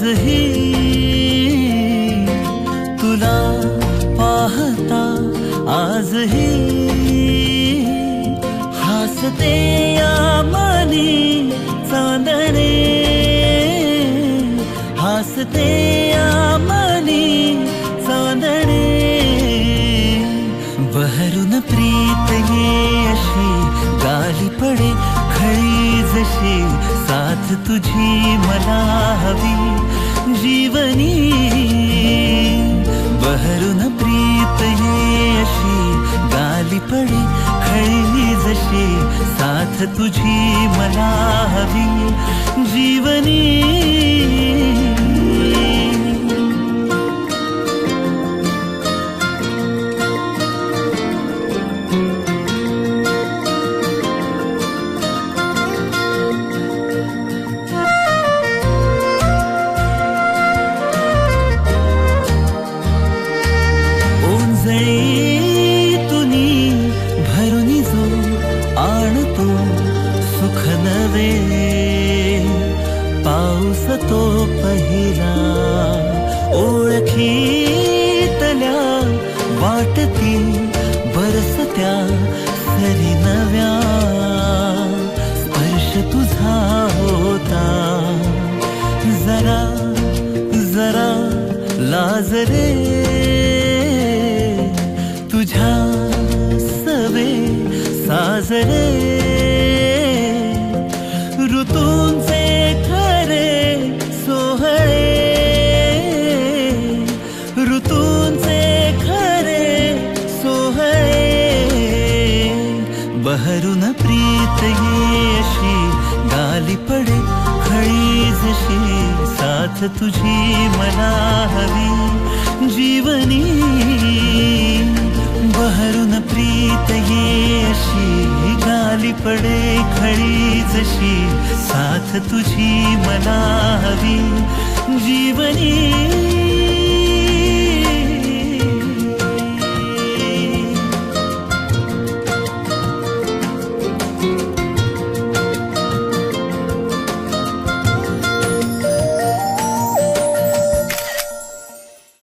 आजही तुला पाहता आजही हसते या मनी चांदणे हसते या मनी चांदणे बहरून प्रीत ये अशी गाली पडे खळी जशी साथ तुझी मला हवी जीवनी बहरून प्रीत ये अशी गाली पडे खळी जशी साथ तुझी मला हवी जीवनी तुनी भरुनी जो आणतो सुख नवे पाऊस तो पहिला ओळखीतल्या वाटती बरसत्या सरी नव्या स्पर्श तुझा होता जरा जरा लाजरे तुझ्या सवे साजरे ऋतूंचे खरे सोहळे ऋतूंचे खरे सोहळे बहरून प्रीत ये अशी गाली पडे खळी जशी साथ तुझी मला हवी जीवनी बहरून प्रीत ये अशी गाली पडे खळी जशी साथ तुझी मला हवी जीवनी